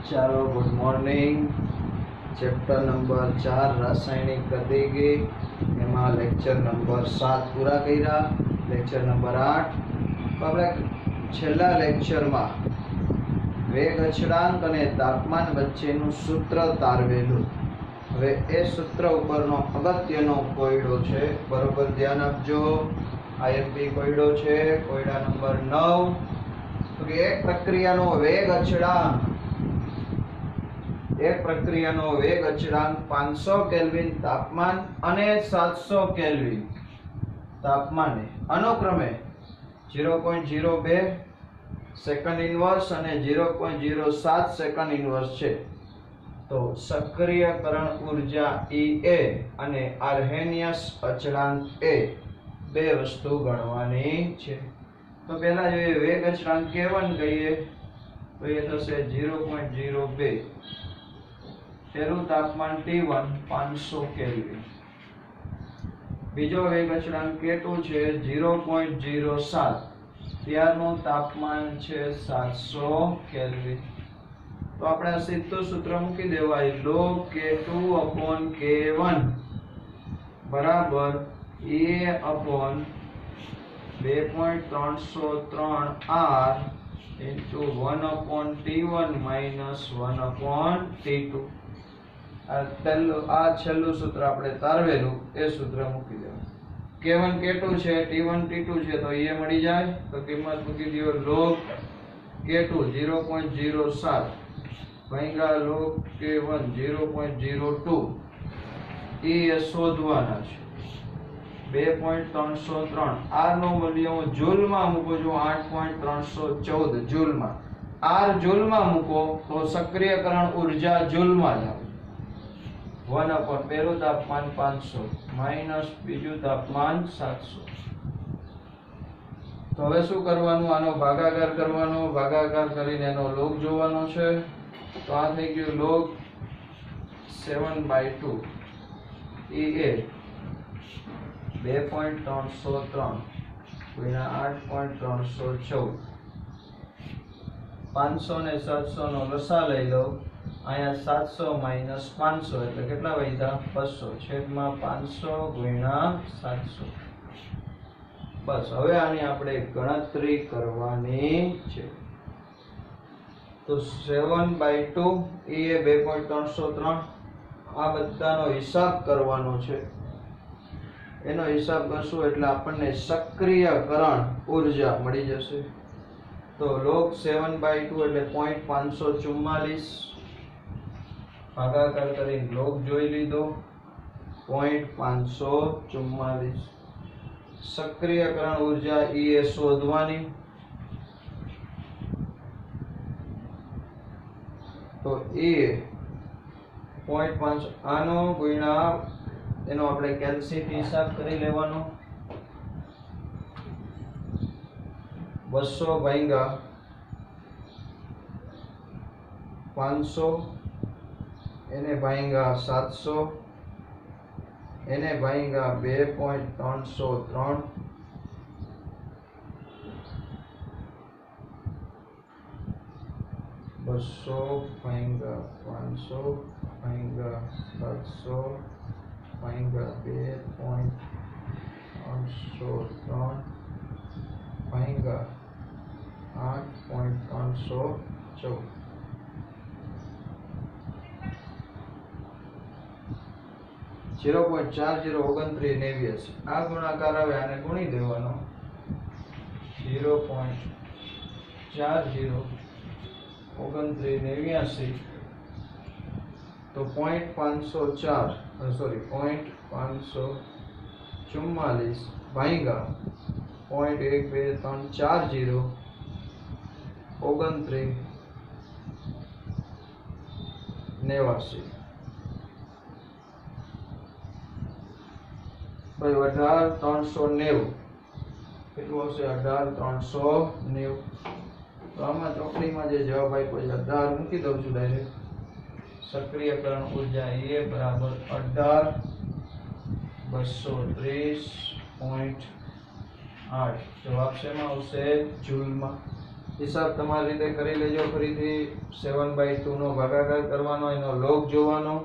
ચાલો good morning. Chapter number 4 રાસાયણિક ગતિકી એમાં લેક્ચર નંબર 7 પૂરા કર્યા। લેક્ચર નંબર 8 તો આપણે છેલ્લા લેક્ચરમાં વેગ અચળાંક અને તાપમાન વચ્ચેનું સૂત્ર તારવેલું। હવે એ સૂત્ર ઉપરનો અગત્યનો કોયડો છે, બરોબર ધ્યાન આપજો। આઈએમપી કોયડો છે, કોયડા નંબર 9 તો કે એક પ્રક્રિયાનો વેગ અચળાંક 500 કેલ્વિન તાપમાન અને 700 કેલ્વિન તાપમાને અનુક્રમે 0.02 સેકન્ડ ઇન્વર્સ અને 0.07 સેકન્ડ ઇન્વર્સ છે, તો સક્રિયકરણ ઊર્જા EA અને આર્હેનિયસ અચળાંક A બે વસ્તુ ગણવાની છે। તો પહેલા જોઈએ વેગ અચળાંક K1 કહીએ તો એ થશે 0.02, તેનું તાપમાન T1 500 કેલ્વિન। બીજો વેગ અચળાંક K2 છે 0.07, ત્યારનું તાપમાન છે 700 કેલ્વિન। તો આપણે આ સીધું સૂત્ર મૂકી દેવાય, log K2/K1 બરાબર EA/2.303R into 1/T1 minus 1/T2। આ છેલ્લું સૂત્ર આપણે તારવેલું એ સૂત્ર મૂકી દેવું। K1 K2 છે, T1 T2 છે, તો એ મળી જાય તો કિંમત મૂકી દો log K2 0.07 ભાગ્યા log K1 0.02। એ શોધવાના છે 2.303। R નો મૂલ્ય હું જૂલમાં મૂકું છું 8.314 જૂલમાં। R જૂલમાં મૂકો તો સક્રિયકરણ ઊર્જા જૂલમાં જ આવે। 1 પહેલું તાપમાન 500 માઈનસ બીજું તાપમાન 700। તો હવે શું કરવાનું, આનો ભાગાકાર કરવાનો, ભાગાકાર કરીને એનો લોગ જોવાનો છે। તો આ થઈ ગયું log 7/2 EA 2.303 ગુણ્યા 8.314। 500 ને 700 નો લસા લઈ લો, અહીંયા 700 માઈનસ 500 એટલે કેટલા વધ્યા 200 છેદમાં 500 ગુણ્યા 700। બસ હવે આની આપણે ગણતરી કરવાની છે। તો 7/2 એ 2.303 આ બધાનો હિસાબ કરવાનો છે। એનો હિસાબ કરશું એટલે આપણને સક્રિયકરણ ઊર્જા મળી જશે। તો log 7/2 એટલે 0.544 ભાગાકાર કરીને log જોઈ લીધો 0.544। સક્રિયકરણ ઊર્જા એ શોધવાની, તો એ 0.5 આનો ગુણ્યા એનો આપણે કેલ્સીટી હિસાબ કરી લેવાનો 200 ભાગ્યા 500 એને ભાગ્યા 700 એને ભાગ્યા 2.303 200 ભાગ્યા 500 ભાગ્યા 700 ભાગ્યા 2.303 ભાગ્યા 8.314। જીરો 0.4029 આ ગુણાકાર આવે, આને ગુણી દેવાનો 0.4029 તો 0.544 ભાગ્યા 0.12340 29 ભાઈ 18390 કેટલું હશે 18390। તો આમાં ચોકડીમાં જે જવાબ આપ્યો છે 18 મૂકી દઉં છું ડાયરેક્ટ। સક્રિયકરણ ઊર્જા એ બરાબર 18,230.8 જવાબ શેમાં આવશે જૂલમાં। હિસાબ તમારી રીતે કરી લેજો. ફરીથી 7/2 નો ભાગાકાર કરવાનો, એનો લોગ જોવાનો,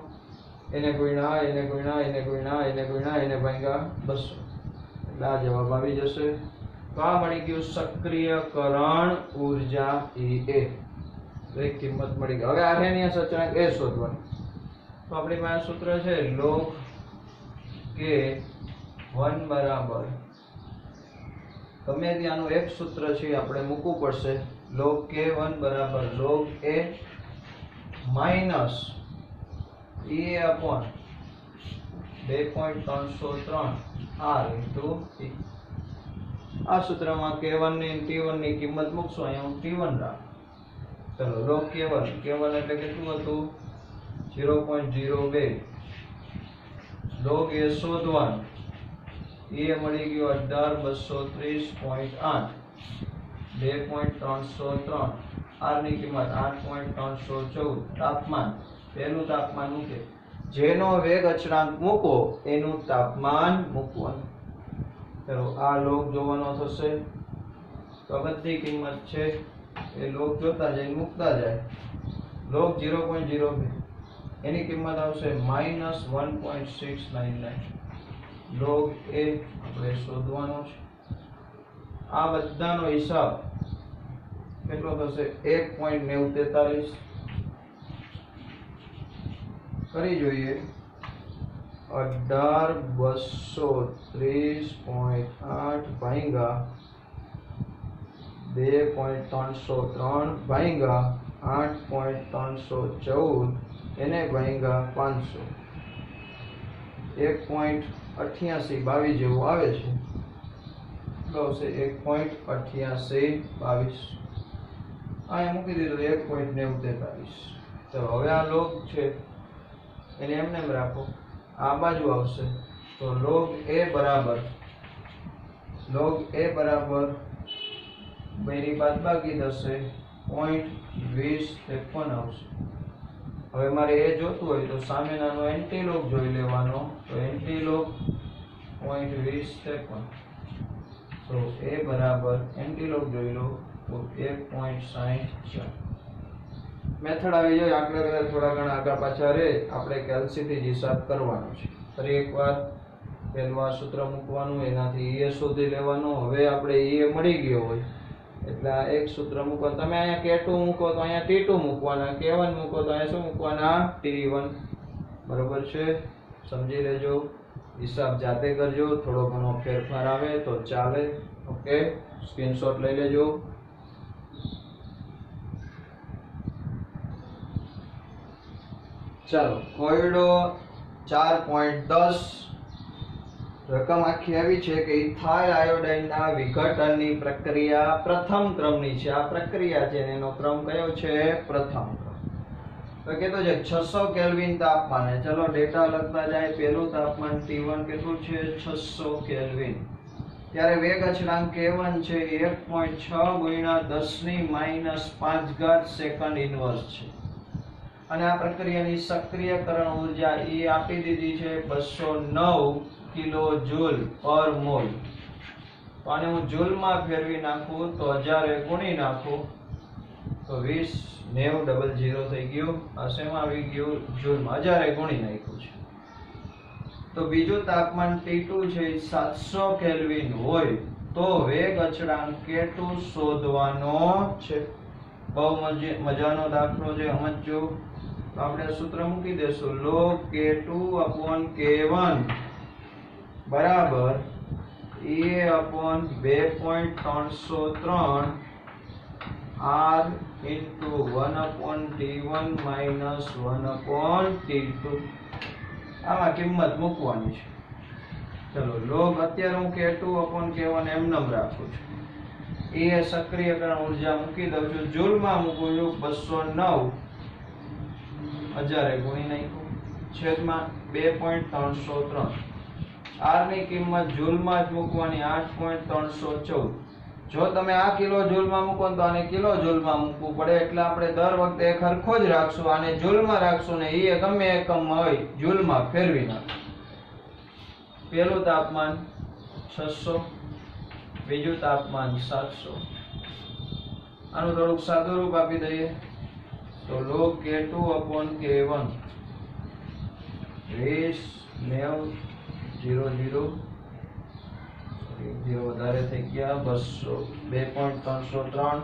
એને ગુણ્યા એને ગુણ્યા એને ગુણ્યા એને ગુણ્યા એને ભાગ્યા 200, એટલે આ જવાબ આવી જશે. તો આ મળી ગયું સક્રિયકરણ ઊર્જા EA. એક કિંમત મળી ગઈ. હવે આર્યનીય સૂચકાંક એ શોધવાનું. તો આપણી પાસે સૂત્ર છે log K1 બરાબર ગમે ત્યાંનું એક સૂત્ર છે આપણે મૂકવું પડશે. log K1 બરાબર log A minus EA upon 2.303 R into T. આ સૂત્રમાં K1 ની T1 ની કિંમત મૂકશો. અહીંયા હું T1 રાખું. ચલો log K1 એટલે કેટલું હતું? 0.02. log A શોધવાનું. એ મળી ગયો 18,230.8. 2.303. R ની કિંમત 8.314. તાપમાન, પહેલું તાપમાન મૂકે, જેનો વેગ અચળાંક મૂકો એનું તાપમાન મૂકવાનું. ચલો આ લોગ જોવાનો થશે. તો બધી કિંમત છે એ લોગ જોતા જાય મૂકતા જાય. લોગ 0.02 એની કિંમત આવશે -1.699. log A આપણે શોધવાનો છે. આ બધાનો હિસાબ કેટલો થશે? 1.943 કરી જોઈએ. 18,230.8 ભાગ્યા 2.303 ભાગ્યા 8.314 એને ભાગ્યા 500. 1.8822 જેવું આવે છે. આવશે 1.8822. અહીંયા મૂકી દીધું 1.943. ચલો હવે આ લોગ છે એને એમને એમ રાખો. આ બાજુ આવશે તો log A બરાબર બેની બાદબાકી થશે 0.2053 આવશે. હવે મારે એ જોતું હોય તો સામેનાનો એન્ટીલોગ જોઈ લેવાનો. તો એન્ટીલોગ 0.2053. તો A બરાબર એન્ટીલોગ જોઈ લો તો 1.64. મેથડ આવી જાય. આંકડા થોડા ઘણા આગળ પાછા રહે, આપણે કેલ્સીથી જ હિસાબ કરવાનો છે. ફરી એકવાર પહેલું આ સૂત્ર મૂકવાનું, એનાથી EA શોધી લેવાનો. હવે આપણે EA મળી ગયો હોય એટલે આ એક સૂત્ર મૂકો. તમે અહીંયા K2 મૂકો તો અહીંયા T2 મૂકવાના, K1 મૂકો તો અહીંયા શું મૂકવાના? T1. બરોબર છે? સમજી લેજો. હિસાબ જાતે કરજો. થોડો ઘણો ફેરફાર આવે તો ચાલે. ઓકે, સ્ક્રીનશોટ લઈ લેજો. ચાલો, કોયડો 4.10. રકમ આખી આવી છે કે ઇથાઇલ આયોડાઇનના વિઘટનની પ્રક્રિયા પ્રથમ ક્રમની છે. આ પ્રક્રિયા છે એનો ક્રમ કયો છે? પ્રથમ ક્રમ. તો કહેતો છે 600 કેલ્વિન તાપમાને. ચલો ડેટા લખતા જાય. પહેલું તાપમાન T1 કેટલું છે? 600 કેલ્વિન. ત્યારે વેગ અચળાંક K1 છે 1.6 ગુણ્યા 10⁻⁵ સેકન્ડ ઇન્વર્સ છે. અને આ પ્રક્રિયાની સક્રિયકરણ ઊર્જા E આપી દીધી છે 209 કિલોજૂલ પર મોલ. તો આને હું જૂલમાં ફેરવી નાખું તો 1000 ગુણી નાખું તો 20,90,00 થઈ ગયું. આ શેમાં આવી ગયું? જૂલમાં. 1000 ગુણી નાખ્યું છે. તો બીજું તાપમાન T2 છે 700 કેલ્વિન હોય તો વેગ અચળાંક K2 શોધવાનો છે. બહુ મજાનો દાખલો છે, સમજો. તો આપણે સૂત્ર મૂકી દેશું. log K2 upon K1 બરાબર EA upon 2.303 R into 1/T1 minus 1/T2. આમાં કિંમત મૂકવાની છે. ચલો log અત્યારે હું K2 upon K1 એમનેમ રાખું છું. એ સક્રિયકરણ ઊર્જા મૂકી દઉં છું. જૂલમાં મૂકું છું 209 1000 ગુણી નાખ્યું છેદમાં 2.303. R ની કિંમત જૂલમાં જ મૂકવાની 8.314. જો તમે આ કિલો જૂલમાં મૂકો તો આને કિલો જૂલમાં મૂકવું પડે. એટલે આપણે દર વખતે એક સરખો જ રાખશું. આને જૂલમાં રાખશું ને એ ગમે એકમમાં હોય જૂલમાં ફેરવી નાખશું. પહેલું તાપમાન 600, બીજું તાપમાન 700. આનું થોડુંક સાદું રૂપ આપી દઈએ તો log k2 upon k1 20 90 00 0 વધારે થઈ ગયા 200 2.303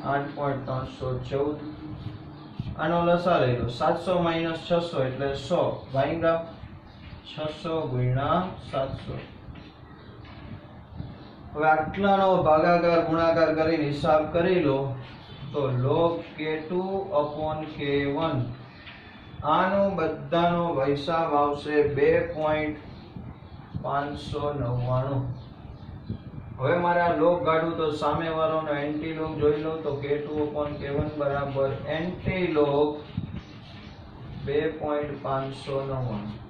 8.314 આનો લસા લઈ લો 700 minus 600 એટલે 100 ભાગ્યા 600 ગુણ્યા 700 હવે આટલાનો ભાગાકાર ગુણાકાર કરીને હિસાબ કરી લો તો log k2 upon k1 આનો બધાનો હિસાબ આવશે 2.599 હવે મારે આ log કાઢું તો સામેવાળાનો એન્ટી log જોઈ લો તો k2 upon k1 બરાબર એન્ટી log 2.599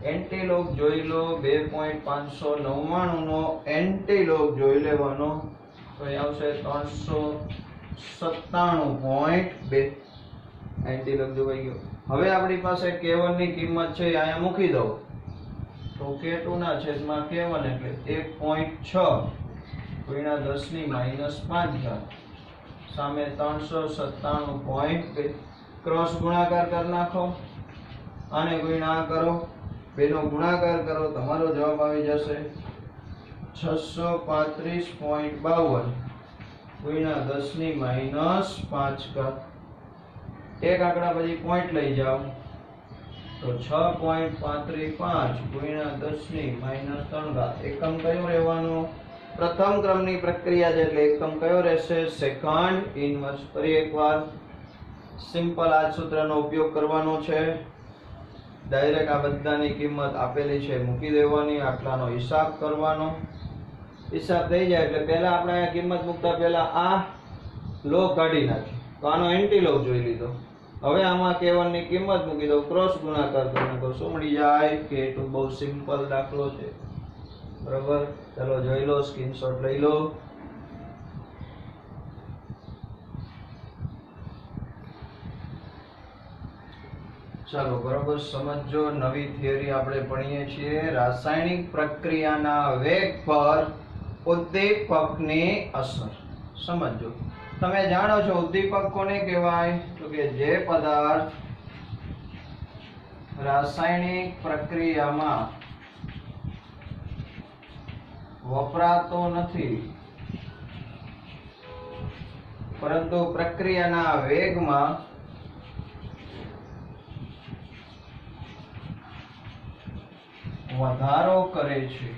એન્ટી log જોઈ લો 2.599 નો એન્ટી log જોઈ લેવાનો તો એ આવશે 397.2 એન્ટી log જોવાઈ ગયો હવે આપણી પાસે k1 ની કિંમત છે અહીંયા મૂકી દઉં તો k2 ના છેદમાં k1 એટલે 1.6 ગુણ્યા 10 ની -5 સામે 397.2 ક્રોસ ગુણાકાર કરી નાખો અને ગુણ્યા કરો બેનો ગુણાકાર કરો તમારો જવાબ આવી જશે 635.52 ગુણ્યા 10 ની -5 એક આંકડા પછી પોઈન્ટ લઈ જાઓ તો 6.535 ગુણ્યા 10 ની -3 એકમ કયો રહેવાનો પ્રથમ ક્રમની પ્રક્રિયા છે એટલે એકમ કયો રહેશે સેકન્ડ ઇન્વર્સ ફરી એકવાર સિમ્પલ આ સૂત્રનો ઉપયોગ કરવાનો છે ડાયરેક્ટ આ બધાની કિંમત આપેલી છે મૂકી દેવાની આટલાનો હિસાબ કરવાનો હિસાબ થઈ જાય એટલે પહેલા આપણે આ કિંમત મૂકતા પહેલા આ log કાઢી નાખી તો આનો એન્ટી log જોઈ લીધો હવે આમાં k1 ની કિંમત મૂકી દો ક્રોસ ગુણાકાર કરીને તો શું મળી જાય k2 બહુ સિમ્પલ દાખલો છે બરાબર ચલો જોઈ લો સ્ક્રીનશોટ લઈ લો ચાલો બરાબર સમજો નવી થિયરી આપણે ભણીએ છીએ રાસાયણિક પ્રક્રિયાના વેગ પર ઉદ્દીપકની અસર સમજો તમે જાણો છો ઉદ્દીપક કોને કહેવાય તો કે જે પદાર્થ રાસાયણિક પ્રક્રિયામાં વપરાતો નથી પરંતુ પ્રક્રિયાના વેગમાં વધારો કરે છે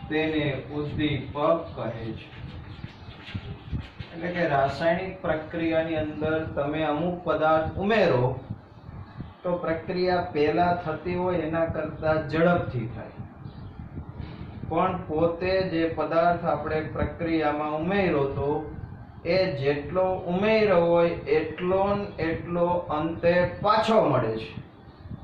તેને ઉદ્દીપક કહે છે એટલે કે રાસાયણિક પ્રક્રિયાની અંદર તમે અમુક પદાર્થ ઉમેરો તો પ્રક્રિયા પહેલા થતી હોય એના કરતા ઝડપથી થાય પણ પોતે જે પદાર્થ આપણે પ્રક્રિયામાં ઉમેર્યો તો એ જેટલો ઉમેર્યો હોય એટલો અંતે પાછો મળે છે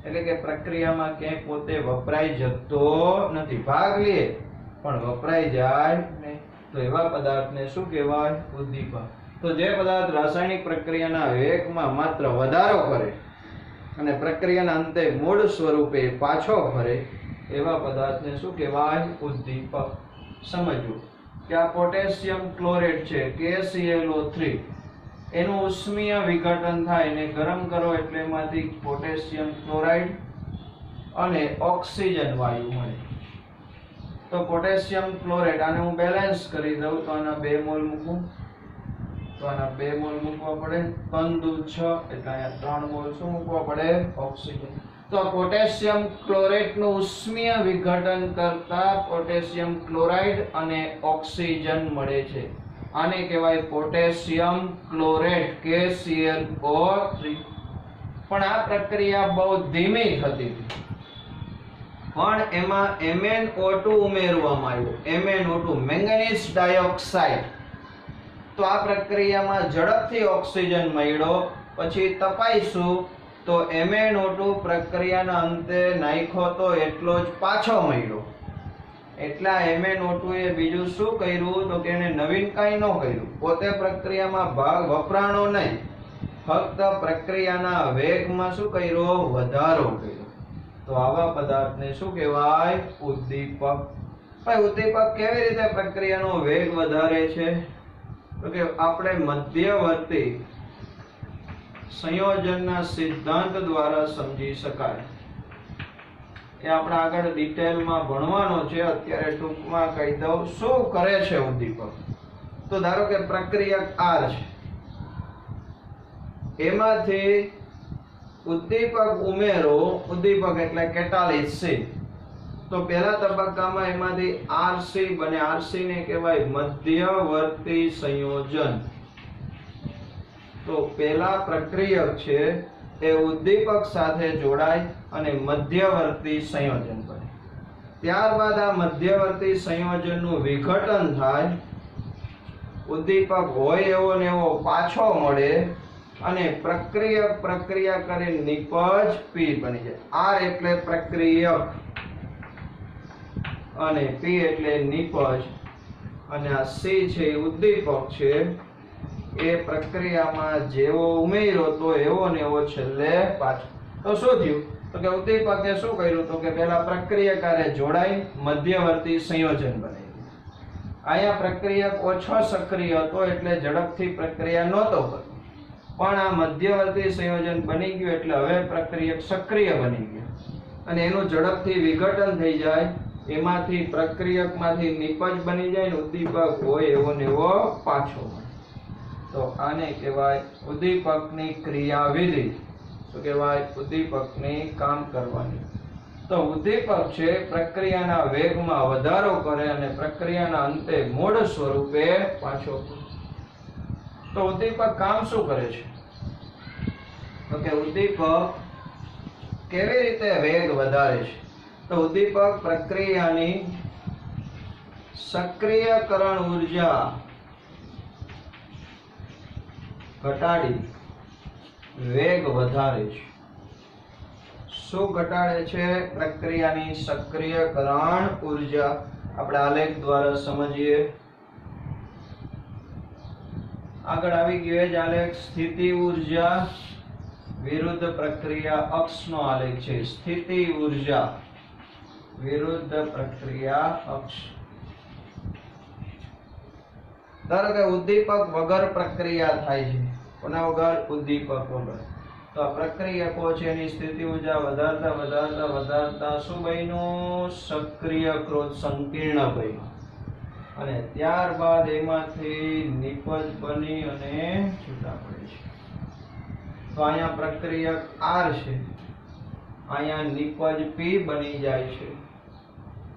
એટલે કે પ્રક્રિયામાં ક્યાંય પોતે વપરાઈ જતો નથી ભાગ લે પણ વપરાઈ જાય નહીં તો એવા પદાર્થને શું કહેવાય ઉદ્દીપક તો જે પદાર્થ રાસાયણિક પ્રક્રિયાના વેગમાં માત્ર વધારો કરે અને પ્રક્રિયાના અંતે મૂળ સ્વરૂપે પાછો ફરે એવા પદાર્થને શું કહેવાય ઉદ્દીપક સમજવું કે આ પોટેશિયમ ક્લોરેટ છે KClO3 એનું ઉષ્મીય વિઘટન થાય ને ગરમ કરો એટલે એમાંથી પોટેશિયમ ક્લોરાઇડ અને ઓક્સિજન વાયુ મળે તો પોટેશિયમ ક્લોરેટ આને હું બેલેન્સ કરી દઉં તો આના 2 મોલ મૂકું તો આના 2 મોલ મૂકવા પડે 3 દુ 6 એટલે અહીંયા 3 મોલ શું મૂકવા પડે ઓક્સિજન તો પોટેશિયમ ક્લોરેટ નું ઉષ્મીય વિઘટન કરતા પોટેશિયમ ક્લોરાઇડ અને ઓક્સિજન મળે છે આને કહેવાય પોટેશિયમ ક્લોરેટ KClO3 પણ આ પ્રક્રિયા બહુ ધીમી થતી હતી પણ એમાં MnO2 ઉમેરવામાં આવ્યો MnO2 મેંગેનીઝ ડાયોક્સાઇડ તો આ પ્રક્રિયામાં ઝડપથી ઓક્સિજન મળ્યો પછી તપાઈશું તો MnO2 પ્રક્રિયાના અંતે નાખ્યો તો એટલો જ પાછો મળ્યો એટલા MnO2 એ બીજું શું કર્યું તો કે એને નવીન કાંઈ ન કર્યું પોતે પ્રક્રિયામાં ભાગ વપરાણો નહીં ફક્ત પ્રક્રિયાના વેગમાં શું કર્યો વધારો કર્યો તો આવા પદાર્થને શું કહેવાય ઉદ્દીપક ભાઈ ઉદ્દીપક કેવી રીતે પ્રક્રિયાનો વેગ વધારે છે? તો કે આપણે મધ્યવર્તી સંયોજનના સિદ્ધાંત દ્વારા સમજી શકાય. એ આપણે આગળ ડિટેલમાં ભણવાનો છે. અત્યારે ટૂંકમાં કહી દઉં શું કરે છે ઉદ્દીપક. તો ધારો કે પ્રક્રિયક R છે, એમાંથી ઉદ્દીપક ઉમેરો. ઉદ્દીપક એટલે કેટાલિસ C. તો પહેલા તબક્કામાં એમાંથી RC બને. RC ને કહેવાય મધ્યવર્તી સંયોજન. તો પહેલા પ્રક્રિયક છે એ ઉદ્દીપક સાથે જોડાય અને મધ્યવર્તી સંયોજન બને. ત્યારબાદ આ મધ્યવર્તી સંયોજનનું વિઘટન થાય, ઉદ્દીપક હોય એવો ને એવો પાછો મળે અને પ્રક્રિયક પ્રક્રિયા કરી નિપજ P બની જાય. R એટલે પ્રક્રિયક અને P એટલે નિપજ, અને આ C છે એ ઉદ્દીપક છે. એ પ્રક્રિયામાં જેવો ઉમેર્યો તો એવો ને એવો છેલ્લે પાછો. તો શું થયું? તો કે ઉદ્દીપકે શું કર્યું? તો કે પહેલા પ્રક્રિયકારે જોડાઈ મધ્યવર્તી સંયોજન બનાવ્યું. અહીંયા પ્રક્રિયક ઓછો સક્રિય હતો એટલે ઝડપથી પ્રક્રિયા નહોતો કરતો, પણ આ મધ્યવર્તી સંયોજન બની ગયું એટલે હવે પ્રક્રિયક સક્રિય બની ગયું અને એનું ઝડપથી વિઘટન થઈ જાય. એમાંથી પ્રક્રિયકમાંથી નિપજ બની જાય ને ઉદ્દીપક હોય એવો ને એવો પાછો મળે. તો આને કહેવાય ઉદ્દીપકની ક્રિયાવિધિ. શું કહેવાય? ઉદ્દીપકની કામ કરવાની. તો ઉદ્દીપક છે પ્રક્રિયાના વેગમાં વધારો કરે અને પ્રક્રિયાના અંતે મૂળ સ્વરૂપે પાછો. તો ઉદ્દીપક કામ શું કરે છે? તો કે ઉદ્દીપક કેવી રીતે વેગ વધારે છે? તો ઉદ્દીપક પ્રક્રિયાની સક્રિયકરણ ઉર્જા ઘટાડી વેગ વધારે છે. શું ઘટાડે છે? પ્રક્રિયાની સક્રિયકરણ ઉર્જા. આપણે આલેખ દ્વારા સમજીએ. આગળ આવી ગયો એ જ આલેખ. સ્થિતિ ઉર્જા વિરુદ્ધ પ્રક્રિયા અક્ષનો આલેખ છે. સ્થિતિ ઉર્જા વિરુદ્ધ પ્રક્રિયા અક્ષ. ધારો કે ઉદ્દીપક વગર પ્રક્રિયા થાય છે. કોના વગર? ઉદ્દીપક વગર. તો આ પ્રક્રિયકો છે એની સ્થિતિ ઉર્જા વધારતા વધારતા વધારતા શું બન્યું? સક્રિયકૃત સંકીર્ણ બન્યું અને ત્યારબાદ એમાંથી નિપજ બની અને છૂટા પડે છે. તો અહીંયા પ્રક્રિયક R છે, અહીંયા નિપજ P બની જાય છે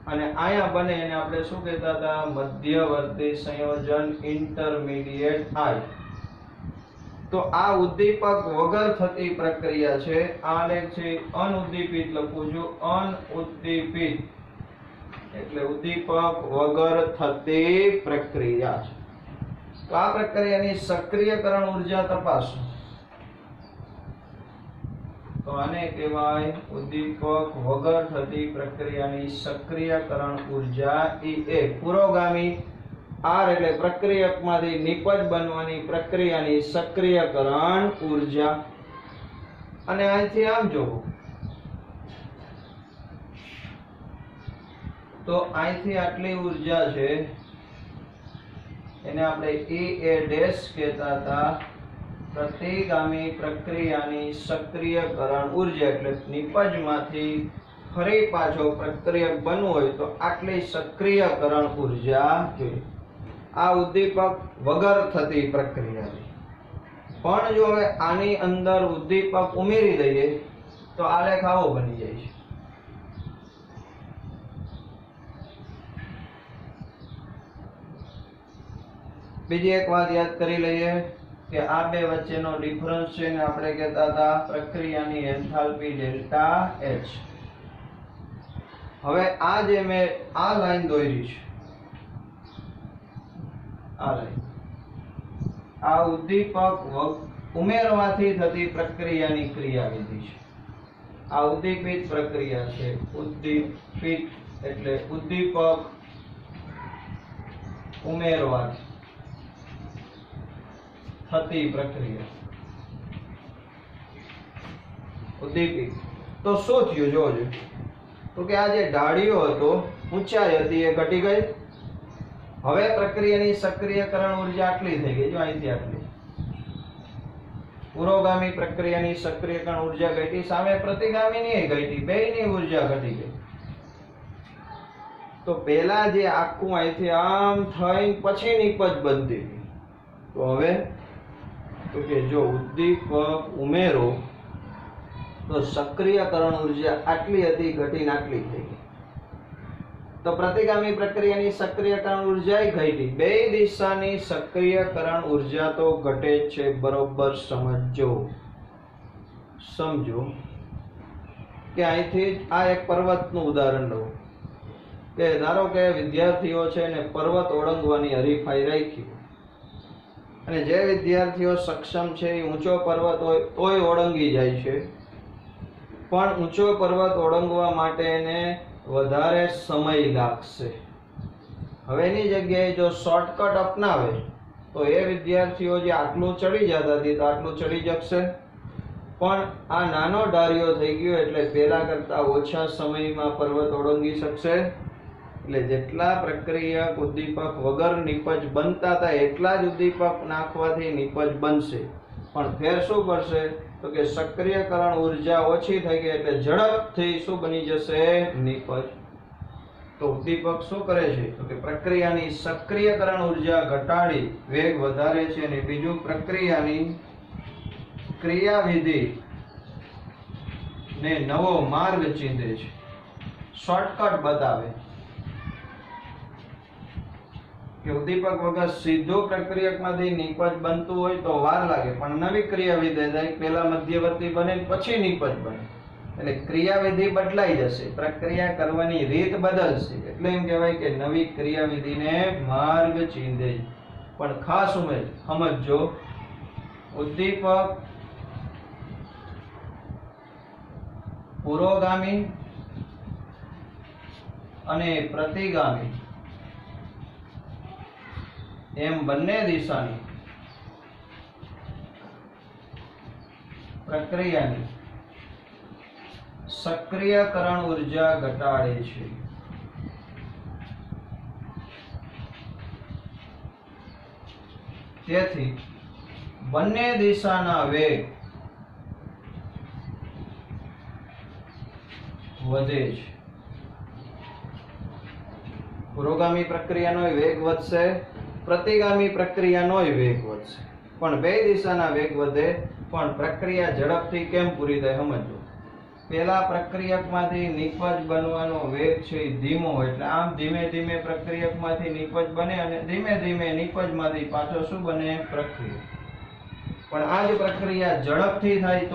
અને અહીંયા બને એને આપણે શું કહેતા હતા? મધ્યવર્તી સંયોજન, ઇન્ટરમીડિયેટ I. તો આ ઉદ્દીપક વગર થતી પ્રક્રિયા છે. આ લેખ છે અનુદ્દીપિત લખું છું. અનુદ્દીપિત એટલે ઉદ્દીપક વગર થતી પ્રક્રિયા છે. તો આ પ્રક્રિયાની સક્રિયકરણ ઉર્જા તપાસો. તો આને કહેવાય ઉદ્દીપક વગર થતી પ્રક્રિયાની સક્રિયકરણ ઉર્જા. એ પુરોગામી R એટલે પ્રક્રિયકમાંથી નિપજ બનવાની પ્રક્રિયાની સક્રિયકરણ ઉર્જા. અને અહીંથી આમ જોવો તો અહીંથી આટલી ઉર્જા છે એને આપણે EA' કહેતા હતા. પ્રતિગામી પ્રક્રિયાની સક્રિયકરણ ઉર્જા એટલે નિપજમાંથી ફરી પાછો પ્રક્રિયક બનવું હોય તો આટલી સક્રિયકરણ ઉર્જા જોઈએ. આ ઉદ્દીપક વગર થતી પ્રક્રિયા છે. પણ જો હવે આની અંદર ઉદ્દીપક ઉમેરી દઈએ તો આલેખ આવો બની જાય છે. બીજી એક વાત યાદ કરી લઈએ કે આ બે વચ્ચેનો ડિફરન્સ છે ને આપણે કહેતા હતા પ્રક્રિયાની એન્થાલ્પી ડેલ્ટા H. હવે આ જે મેં આ લાઈન દોરી છે, આ લાઈન આ ઉદ્દીપક ઉમેરવાથી થતી પ્રક્રિયાની ક્રિયાવિધિ છે. આ ઉદ્દીપિત પ્રક્રિયા છે. ઉદ્દીપિત એટલે ઉદ્દીપક ઉમેરવાથી થતી પ્રક્રિયા ઉદ્દીપિત. તો શું થયું જોજો. તો તો કે આ જે ડાળીઓ હતો ઊંચાઈ હતી એ ઘટી ગઈ. હવે પ્રક્રિયાની સક્રિયકરણ ઉર્જા આટલી થઈ ગઈ, જો અહીંથી આટલી. પુરોગામી પ્રક્રિયાની સક્રિયકરણ ઉર્જા ઘટી, સામે પ્રતિગામીની ઘટી, બેયની ઉર્જા ઘટી ગઈ. તો પહેલા જે આખું અહીંથી આમ થઈ પછી નિપજ બનતી હતી, તો હવે તો કે જો ઉદ્દીપક ઉમેરો તો સક્રિયકરણ ઉર્જા આટલી હતી ઘટીને આટલી થઈ ગઈ. તો પ્રતિગામી પ્રક્રિયાની સક્રિયકરણ ઉર્જા ઘટી, બે દિશાની સક્રિયકરણ ઉર્જા તો ઘટે જ છે. બરોબર સમજો કે અહીંથી આ એક પર્વતનું ઉદાહરણ લઉં કે ધારો કે વિદ્યાર્થીઓ છે ને પર્વત ઓળંગવાની હરીફાઈ રાખી, અને જે વિદ્યાર્થીઓ સક્ષમ છે એ ઊંચો પર્વત હોય તોય ઓળંગી જાય છે, પણ ઊંચો પર્વત ઓળંગવા માટે એને વધારે સમય લાગશે. હવે એની જગ્યાએ જો શોર્ટકટ અપનાવે તો એ વિદ્યાર્થીઓ જે આટલું ચડી જતા હતી તો આટલું ચડી શકશે, પણ આ નાનો ડારિયો થઈ ગયો એટલે પહેલા કરતા ઓછા સમયમાં પર્વત ઓળંગી શકશે. એટલે જેટલા પ્રક્રિયક ઉદ્દીપક વગર નિપજ બનતા હતા એટલા જ ઉદ્દીપક નાખવાથી નિપજ બનશે, પણ ફેર શું પડશે તો કે સક્રિયકરણ ઉર્જા ઓછી થઈ ગઈ એટલે ઝડપથી શું બની જશે? નિપજ. તો ઉદ્દીપક શું કરે છે તો કે પ્રક્રિયાની સક્રિયકરણ ઉર્જા ઘટાડી વેગ વધારે છે, અને બીજું પ્રક્રિયાની ક્રિયાવિધિ ને નવો માર્ગ ચીંધે છે, શોર્ટકટ બતાવે કે ઉદ્દીપક વગર સીધું પ્રક્રિયકમાંથી નિપજ બનતું હોય તો વાર લાગે, પણ નવી ક્રિયાવિધિ થાય, પહેલા મધ્યવર્તી બને પછી નિપજ બને, એટલે ક્રિયાવિધિ બદલાઈ જશે, પ્રક્રિયા કરવાની રીત બદલશે, એટલે એમ કહેવાય કે નવી ક્રિયાવિધિને માર્ગ ચીંધે. પણ ખાસ સમજો, ઉદ્દીપક પુરોગામી અને પ્રતિગામી એમ બંને દિશાની પ્રક્રિયાની સક્રિયકરણ ઉર્જા ઘટાડે છે. તેથી બંને દિશાના વેગ વધે છે. પુરોગામી પ્રક્રિયાનો વેગ વધશે, પ્રતિગામી પ્રક્રિયાનો વેગ વધશે, પણ બે દિશાના વેગ વધે, પણ પ્રક્રિયા ઝડપથી કેમ પૂરી થાય સમજો. પહેલા પ્રક્રિયકમાંથી નિપજ બનવાનો વેગ છે એ ધીમો, એટલે આમ ધીમે ધીમે પ્રક્રિયકમાંથી નિપજ બને, અને ધીમે ધીમે નિપજમાંથી પાછો શું બને? પ્રક્રિયા. પણ આ જ પ્રક્રિયા ઝડપથી થાય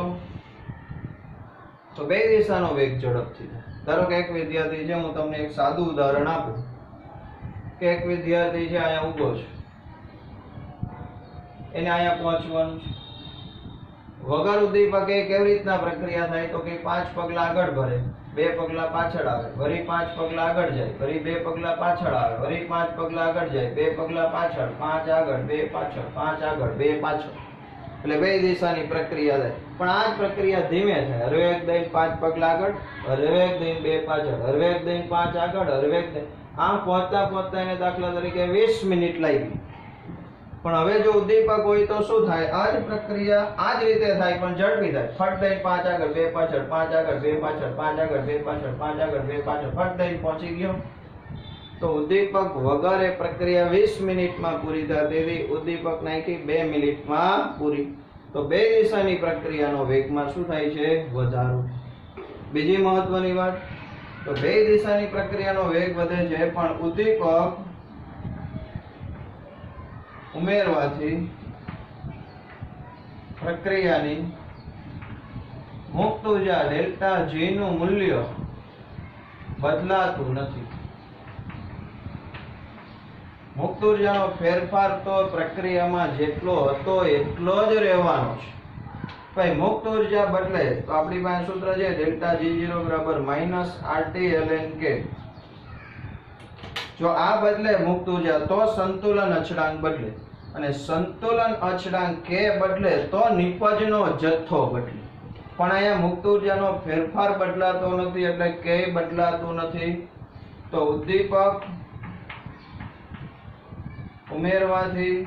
તો બે દિશાનો વેગ ઝડપથી થાય. ધારો કે એક વિદ્યાર્થી છે, હું તમને એક સાદું ઉદાહરણ આપું કે એક વિદ્યાર્થી છે અહીંયા ઊભો છે, એને અહીંયા પહોંચવાનું છે. વગર ઉદ્દીપકે કેવી રીતના પ્રક્રિયા થાય તો કે 5 પગલા આગળ ભરે, 2 પગલા પાછળ આવે, વળી 5 પગલા આગળ જાય, વળી 2 પગલા પાછળ આવે, વળી 5 પગલા આગળ જાય, 2 પગલા પાછળ, 5 આગળ, 2 પાછળ, 5 આગળ, 2 પાછળ, એટલે બે દિશાની પ્રક્રિયા થાય. પણ આ જ પ્રક્રિયા ધીમે થાય, હરવેગ દઈને 5 પગલા આગળ, હરવેગ દઈને 2 પાછળ, હરવેગ દઈને 5 આગળ, હરવેગ દઈને આમ પહોંચતા એને દાખલા તરીકે 20 મિનિટ લાગી. પણ હવે જો ઉદ્દીપક હોય તો શું થાય? આ જ પ્રક્રિયા આ જ રીતે થાય, પણ ઝડપી થાય. ફટ દઈને 5 આગળ, 2 પાછળ, 5 આગળ, 2 પાછળ, 5 આગળ, 2 પાછળ, 5 આગળ, 2 પાછળ, ફટ દઈને પહોંચી ગયો. તો ઉદ્દીપક વગર એ પ્રક્રિયા 20 મિનિટમાં પૂરી થાય, તેવી ઉદ્દીપક નાખી 2 મિનિટમાં પૂરી. તો બે દિશાની પ્રક્રિયાનો વેગમાં શું થાય છે? વધારો. બીજી મહત્વની વાત, તો બે દિશાની પ્રક્રિયાનો વેગ વધે છે, પણ ઉદ્દીપક ઉમેરવાથી પ્રક્રિયાની મુક્ત ઉર્જા ડેલ્ટા જી નું મૂલ્ય બદલાતું નથી. મુક્ત ઉર્જાનો ફેરફાર તો પ્રક્રિયામાં જેટલો હતો એટલો જ રહેવાનો છે. ભાઈ મુક્ત ઉર્જા બદલે તો આપણી પાસે સૂત્ર છે ડેલ્ટા G0 બરાબર -RT ln K. જો આ બદલે મુક્ત ઉર્જા તો સંતુલન અચળાંક બદલે, અને સંતુલન અચળાંક K બદલે તો નિપજનો જથ્થો બદલે. પણ અહીંયા મુક્ત ઉર્જાનો ફેરફાર બદલાતો નથી, એટલે કે બદલાતું નથી. તો ઉદ્દીપક ઉમેરવાથી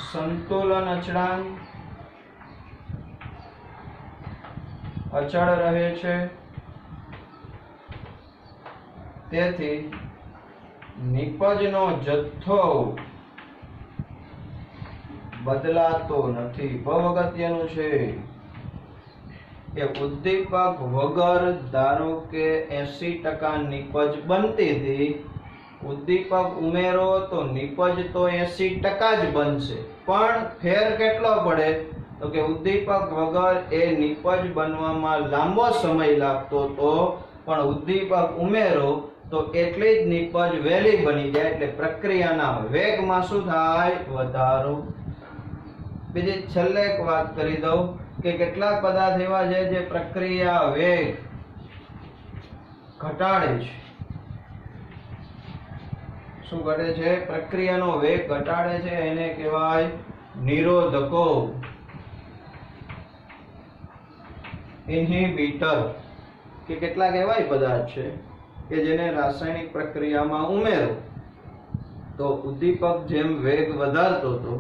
સંતુલન અચળાંક અચળ રહે છે, તેથી નિપજનો જથ્થો બદલાતો નથી. બહુ અગત્યનું છે કે ઉદ્દીપક વગર ધારો કે 80% નિપજ બનતી હતી, ઉદ્દીપક ઉમેરો તો નિપજ તો 80% જ બનશે, પણ ફેર કેટલો પડે તો કે ઉદ્દીપક વગર એ નિપજ બનવામાં લાંબો સમય લાગતો તો, પણ ઉદ્દીપક ઉમેરો તો એટલી જ નિપજ વહેલી બની જાય, એટલે પ્રક્રિયાના વેગમાં શું થાય? વધારો. બીજી છેલ્લે એક વાત કરી દઉં કે કેટલાક પદાર્થ એવા છે જે પ્રક્રિયા વેગ ઘટાડે છે. શું ઘટે છે? પ્રક્રિયાનો વેગ ઘટાડે છે, એને કહેવાય નિરોધકો, ઇન્હિબિટર. કે કેટલાક એવા પદાર્થ છે કે જેને રાસાયણિક પ્રક્રિયામાં ઉમેરો તો ઉદ્દીપક જેમ વેગ વધારતો હતો,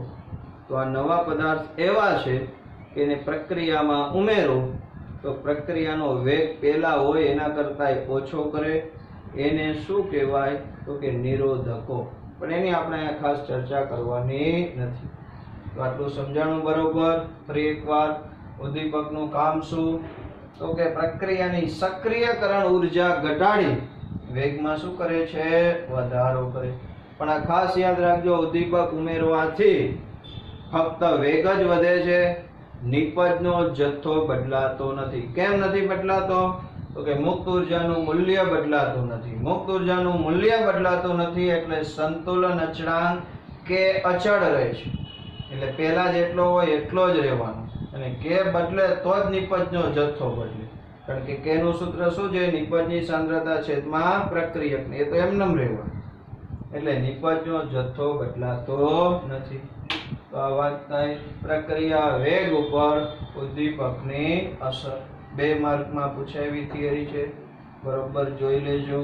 તો આ નવા પદાર્થ એવા છે કે એને પ્રક્રિયામાં ઉમેરો તો પ્રક્રિયાનો વેગ પહેલા હોય એના કરતા ઓછો કરે, એને શું કહેવાય? તો કે નિરોધકો. પણ એની આપણે અહીંયા ખાસ ચર્ચા કરવાની નથી. તો આટલું સમજાણું બરોબર? ફરી એકવાર, ઉદ્દીપકનું કામ શું? તો કે પ્રક્રિયાની સક્રિયકરણ ઉર્જા ઘટાડી વેગમાં શું કરે છે? વધારો કરે. પણ આ ખાસ યાદ રાખજો, ઉદ્દીપક ઉમેરવાથી ફક્ત વેગ જ વધે છે, નિપજનો જથ્થો બદલાતો નથી. કેમ નથી બદલાતો? તો કે મુક્ત ઉર્જાનું મૂલ્ય બદલાતું નથી. મુક્ત ઉર્જાનું મૂલ્ય બદલાતું નથી એટલે સંતુલન અચળાંક કે અચળ રહે છે, એટલે પહેલા જેટલો હોય એટલો જ રહેવાનો, અને કે બદલે તો જ નિપજનો જથ્થો બદલે. કારણ કે કે નું સૂત્ર શું છે? નિપજની સાંદ્રતા છેદમાં પ્રક્રિયકની. એ તો એમનેમ રહેવાનું, એટલે નિપજનો જથ્થો બદલાતો નથી. તો આ વાત થઈ પ્રક્રિયા વેગ ઉપર ઉદ્દીપકની અસર. 2 માર્કમાં પૂછાયેલી થિયરી છે, બરોબર જોઈ લેજો.